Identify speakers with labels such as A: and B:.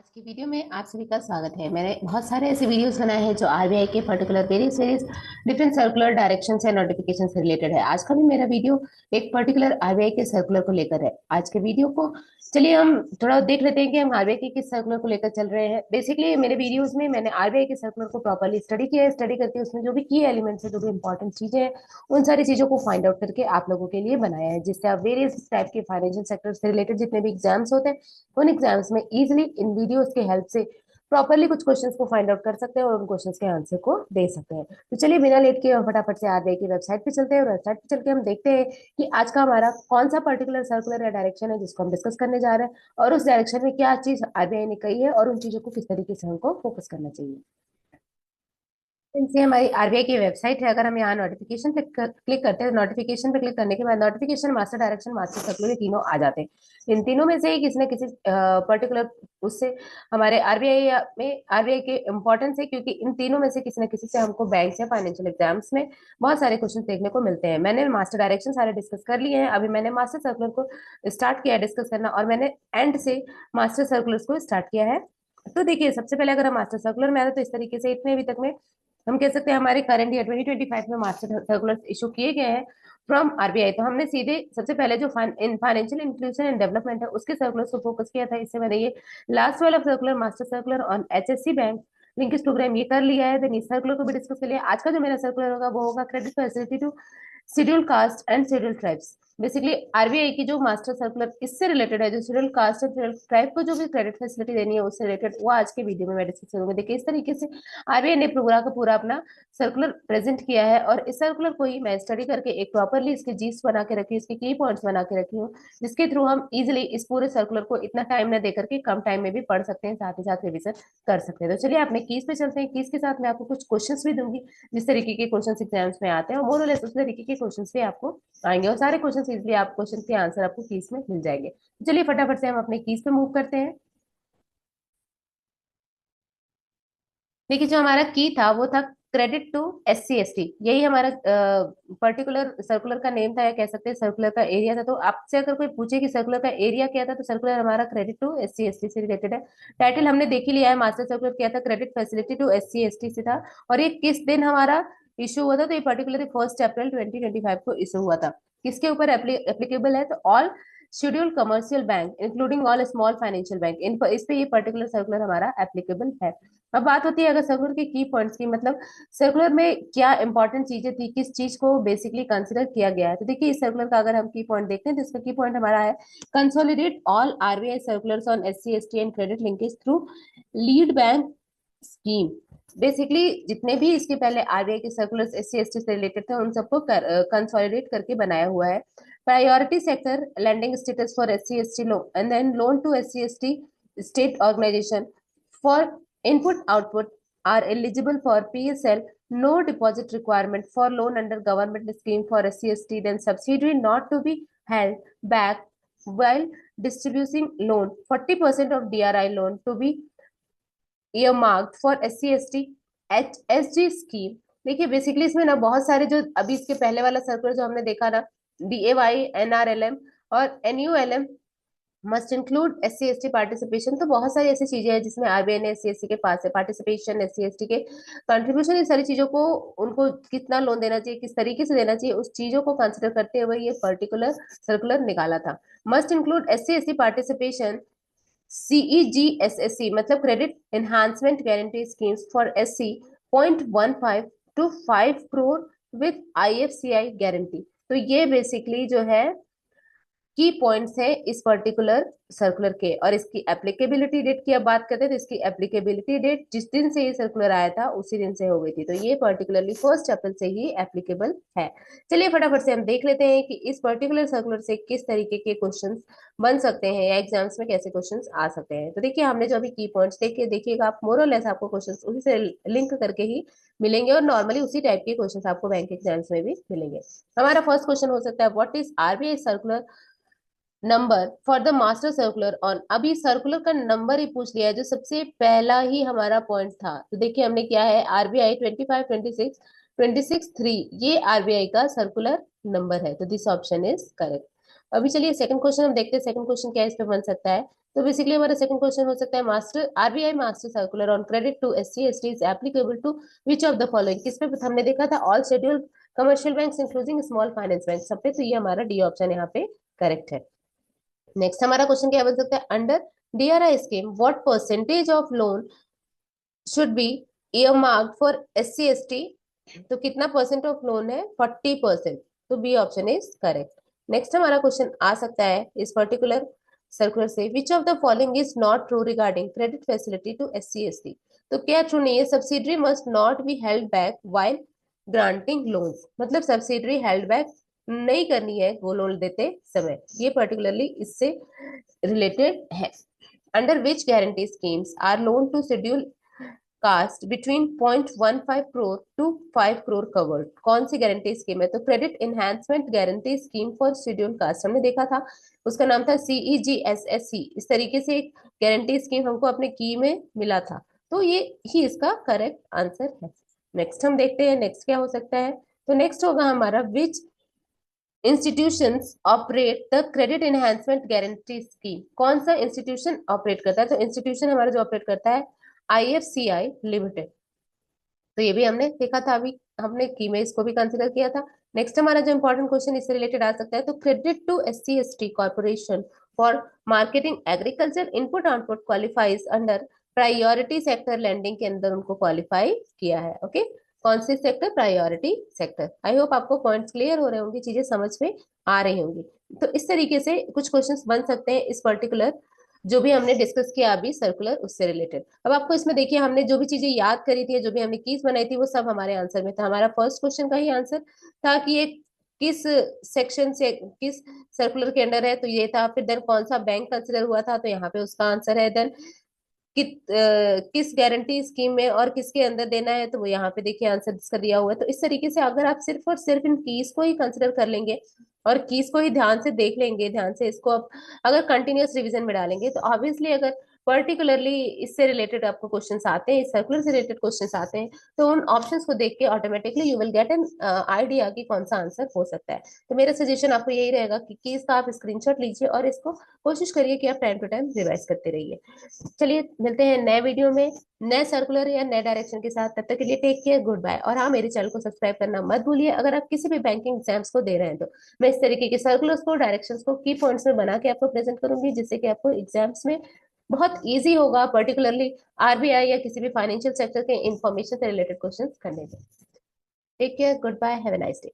A: आज की वीडियो में आप सभी का स्वागत है। मैंने बहुत सारे ऐसे वीडियोस बनाए हैं जो आरबीआई के particular various various different circular direction से नोटिफिकेशन से रिलेटेड है। आज का भी मेरा वीडियो एक पर्टिकुलर आरबीआई के सर्कुलर को लेकर है। आज के वीडियो को चलिए हम थोड़ा देख लेते हैं कि हम आरबीआई के किस सर्कुलर को लेकर चल रहे हैं। बेसिकली मेरे वीडियोज में मैंने आरबीआई के सर्कुलर को प्रॉपरली स्टडी किया है। स्टडी करके उसमें जो भी की एलिमेंट्स है, जो भी इंपॉर्टेंट चीजें हैं, उन सारी चीजों को फाइंड आउट करके आप लोगों के लिए बनाया है, जिससे आप वेरियस टाइप के फाइनेंशियल सेक्टर से रिलेटेड जितने भी एग्जाम्स होते हैं उन एग्जाम्स में इजिली इन वीडियोस के हेल्प से प्रॉपरली कुछ क्वेश्चंस को फाइंड आउट कर सकते हैं और उन क्वेश्चंस के आंसर को दे सकते हैं। तो चलिए बिना लेट किए हम फटाफट से आरबीआई की वेबसाइट पे चलते हैं। वेबसाइट पे चल के हम देखते हैं कि आज का हमारा कौन सा पर्टिकुलर सर्कुलर या डायरेक्शन है जिसको हम डिस्कस करने जा रहे हैं और उस डायरेक्शन में क्या चीज आरबीआई ने कही है और उन चीजों को किस तरीके से हमको फोकस करना चाहिए। इनसे हमारी आरबीआई की वेबसाइट है। अगर हम यहाँ नोटिफिकेशन पे क्लिक करते हैं, नोटिफिकेशन पे क्लिक करने के बाद notification, master direction, master circular, ये तीनों आ जाते हैं। इन तीनों में से ही किसी न किसी पर्टिकुलर उससे हमारे आरबीआई में आरबीआई के इंपॉर्टेंस है, क्योंकि इन तीनों में से किसी न किसी से हमको बैंक या फाइनेंशियल एग्जाम्स में बहुत सारे क्वेश्चन देखने को मिलते हैं। मैंने मास्टर डायरेक्शन सारे डिस्कस कर लिए हैं। अभी मैंने मास्टर सर्कुलर को स्टार्ट किया है डिस्कस करना और मैंने एंड से मास्टर सर्कुलर को स्टार्ट किया है। तो देखिए, सबसे पहले अगर हम मास्टर सर्कुलर में आते हैं तो इस तरीके से इतने अभी तक में हम कह सकते हैं हमारे करंट ईयर 2025 में मास्टर सर्कुलर इशू किए गए हैं फ्रॉम आरबीआई। तो हमने सीधे सबसे पहले जो फाइनेंशियल इंक्लूजन एंड डेवलपमेंट है उसके सर्कुलर को फोकस किया था। इससे मैंने ये लास्ट वाला circular master circular on HSC bank linkage programme ये कर लिया है। देन इस सर्कुलर को भी डिस्कस कर लिया। आज का जो मेरा सर्कुलर होगा वो होगा credit facility to schedule caste and schedule tribes. Basically RBI की जो मास्टर सर्कुलर इससे रिलेटेड है, जो schedule caste and schedule tribe को जो भी क्रेडिट फैसिलिटी देनी है उससे रिलेटेड, वो आज के वीडियो में मैं डिस्कस करूंगी। देखिए, इस तरीके से आरबीआई ने पूरा का पूरा अपना सर्कुलर प्रेजेंट किया है और इस सर्कुलर को ही मैं स्टडी करके एक प्रॉपरली इसके जीस्ट बना के रखी हूँ, इसके की पॉइंट्स बना के रखी हूँ, जिसके थ्रू हम इजिली इस पूरे सर्कुलर को इतना टाइम न देकर के कम टाइम में भी पढ़ सकते हैं, साथ ही साथ रिविजन कर सकते हैं। तो चलिए अपने कीज पे चलते हैं। कीज के साथ मैं आपको कुछ क्वेश्चंस भी दूंगी जिस तरीके के क्वेश्चंस एग्जाम्स में आते हैं, और मोर और लेस उस तरीके के क्वेश्चंस भी आपको आएंगे और सारे क्वेश्चंस इजिली आप क्वेश्चन के आंसर आपको कीज में मिल जाएंगे। तो चलिए फटाफट से हम अपने कीज पे मूव करते हैं। देखिए, जो हमारा की था वो था क्रेडिट टू एससी एसटी। यही हमारा पर्टिकुलर सर्कुलर का नेम था, या कह सकते हैं सर्कुलर का एरिया था। तो आपसे अगर कोई पूछे कि सर्कुलर का एरिया क्या था, तो सर्कुलर हमारा क्रेडिट टू एससी एसटी से रिलेटेड है। टाइटल हमने देख ही लिया है, मास्टर सर्कुलर क्या था, credit facility to SC ST से था। और ये किस दिन हमारा इशू हुआ था, तो ये पर्टिकुलर 1 अप्रैल 2025 को इशू हुआ था। किसके ऊपर एप्लीकेबल है, तो all schedule commercial bank including all small financial bank, इन पर इस पे ये पर्टिकुलर सर्कुलर हमारा एप्लीकेबल है। अब बात होती है अगर सर्कुलर के की पॉइंट्स की, मतलब सर्कुलर में क्या इंपॉर्टेंट चीजें थी, किस चीज को बेसिकली कंसिडर किया गया है। तो देखिए, इस सर्कुलर का अगर हम की पॉइंट देखते हैं तो इसका की पॉइंट हमारा है consolidate all RBI circulars on SC ST and credit linkage through lead bank scheme. Basically जितने भी इसके पहले आरबीआई के सर्कुलर्स एससी एसटी से रिलेटेड थे उन सबको कंसोलिडेट करके बनाया हुआ है। Priority sector lending status for SC ST loan and then loan to SC ST state organisation for input output are eligible for PSL. No deposit requirement for loan under government scheme for SC/ST. Then subsidiary not to be held back while distributing loan. 40% of DRI loan to be earmarked for SC/ST HSG scheme. देखिए, basically इसमें ना बहुत सारे जो अभी इसके पहले वाला सर्कुलर जो हमने देखा ना, DAY, NRLM और NULM must include SC ST participation. तो बहुत सारी ऐसी चीजें हैं जिसमें आरबीआई ने एससी एसटी के पास है पार्टिसिपेशन, एससी एसटी के कंट्रीब्यूशन, इन सारी चीजों को उनको कितना लोन देना चाहिए, किस तरीके से देना चाहिए, उस चीजों को कंसिडर करते हुए ये पर्टिकुलर सर्कुलर निकाला था। Must include SC ST participation CEGSSC, मतलब credit enhancement guarantee schemes for SC 0.15 to 5 crore with IFCI guarantee. तो ये बेसिकली जो है की पॉइंट्स है इस पर्टिकुलर सर्कुलर के। और इसकी एप्लीकेबिलिटी डेट की अब बात करते हैं तो इसकी एप्लीकेबिलिटी डेट जिस दिन से ये सर्कुलर आया था उसी दिन से हो गई थी। तो ये पर्टिकुलरली 1 अप्रैल से ही एप्लीकेबल है। चलिए फटाफट से हम देख लेते हैं कि इस पर्टिकुलर सर्कुलर से किस तरीके के क्वेश्चंस बन सकते हैं या एग्जाम्स में कैसे क्वेश्चंस आ सकते हैं। तो देखिए, हमने जो अभी की पॉइंट्स देखे, देखिएगा आप मोर और लेस आपको क्वेश्चंस उसी से लिंक करके ही मिलेंगे और नॉर्मली उसी टाइप के क्वेश्चंस आपको बैंक एग्जाम्स में भी मिलेंगे। हमारा फर्स्ट क्वेश्चन हो सकता है, what is RBI circular number for the master circular on. अभी सर्कुलर का नंबर ही पूछ लिया है, जो सबसे पहला ही हमारा पॉइंट था। तो देखिए हमने क्या है, आरबीआई 2526 26 3, ये आरबीआई का सर्कुलर नंबर है। तो दिस ऑप्शन इज करेक्ट। अभी चलिए सेकंड क्वेश्चन हम देखते हैं। सेकंड क्वेश्चन क्या इस पे बन सकता है, तो बेसिकली हमारा सेकंड क्वेश्चन हो सकता है, master RBI master circular on credit to SC ST is applicable to which of the following. किस पे हमने देखा था, all scheduled commercial banks including small finance bank, सब पे। तो ये हमारा डी ऑप्शन यहाँ पे करेक्ट है। नेक्स्ट हमारा क्वेश्चन क्या बन सकता है, under DRI scheme what percentage of loan should be earmarked for SC ST. तो कितना परसेंट ऑफ लोन है, 40%। तो B option is correct. Next हमारा क्वेश्चन आ सकता है इस पर्टिकुलर सर्कुलर से, which of the following is not true regarding credit facility to SC ST. तो क्या ट्रू नहीं है, subsidiary must not be held back while granting loans, मतलब सब्सिडरी हेल्ड बैक नहीं करनी है वो लोन देते समय। ये पर्टिकुलरली इससे रिलेटेड है। Under which guarantee schemes are loan to schedule caste between 0.15 crore to 5 crore covered. कौन सी गारंटी स्कीम है, तो credit enhancement guarantee scheme for scheduled caste हमने देखा था, उसका नाम था CEGSSC। इस तरीके से एक गारंटी स्कीम हमको अपने की में मिला था, तो ये ही इसका करेक्ट आंसर है। नेक्स्ट हम देखते हैं नेक्स्ट क्या हो सकता है। तो नेक्स्ट होगा हमारा, which institutions operate the credit enhancement guarantee scheme. कौन सा इंस्टीट्यूशन ऑपरेट करता है, तो इंस्टीट्यूशन हमारा जो ऑपरेट करता है IFCI लिमिटेड। तो ये भी हमने देखा था, अभी हमने की में इसको भी कंसिडर किया था। नेक्स्ट हमारा जो इंपॉर्टेंट क्वेश्चन इससे रिलेटेड आ सकता है, तो credit to SC ST corporation for marketing agriculture input output qualifies under priority sector lending के अंदर उनको क्वालिफाई किया है। ओके, कौन से sector, priority sector. I hope आपको पॉइंट्स क्लियर हो रहे होंगे, चीजें समझ में आ रही होंगी। तो इस तरीके से कुछ क्वेश्चंस बन सकते हैं इस पर्टिकुलर जो भी हमने डिस्कस किया अभी सर्कुलर उससे रिलेटेड। अब आपको इसमें देखिए, हमने जो भी चीजें याद करी थी, जो भी हमने कीज बनाई थी, वो सब हमारे आंसर में था। हमारा फर्स्ट क्वेश्चन का ही आंसर था कि ये किस सेक्शन से किस सर्कुलर के अंडर है, तो ये था। फिर देन कौन सा बैंक कंसिडर हुआ था, तो यहाँ पे उसका आंसर है। देन किस गारंटी स्कीम में और किसके अंदर देना है, तो वो यहाँ पे देखिए आंसर इसका दिया हुआ है। तो इस तरीके से अगर आप सिर्फ और सिर्फ इन कीज को ही कंसिडर कर लेंगे और कीज को ही ध्यान से देख लेंगे, ध्यान से इसको आप अगर कंटिन्यूअस रिवीजन में डालेंगे, तो ऑब्वियसली अगर पर्टिकुलरली इससे रिलेटेड आपको क्वेश्चंस आते हैं, इस सर्कुलर से रिलेटेड क्वेश्चंस आते हैं, तो उन ऑप्शंस को देख के automatically you will get an idea कि कौन सा आंसर हो सकता है। तो मेरा सजेशन आपको यही रहेगा कि कीज का आप स्क्रीनशॉट लीजिए और इसको कोशिश करिए कि आप टाइम टू टाइम रिवाइज करते रहिए। चलिए मिलते हैं नए वीडियो में नए सर्कुलर या नए डायरेक्शन के साथ। तब तक के लिए टेक केयर, गुड बाय। और हाँ, मेरे चैनल को सब्सक्राइब करना मत भूलिए अगर आप किसी भी बैंकिंग एग्जाम्स को दे रहे हैं। तो मैं इस तरीके के सर्कुलर्स को, डायरेक्शंस को की पॉइंट्स में बना के आपको प्रेजेंट करूंगी, जिससे कि आपको एग्जाम्स में बहुत इजी होगा, पर्टिकुलरली आरबीआई या किसी भी फाइनेंशियल सेक्टर के इंफॉर्मेशन से रिलेटेड क्वेश्चन करने में। Take care, good bye, have a nice day.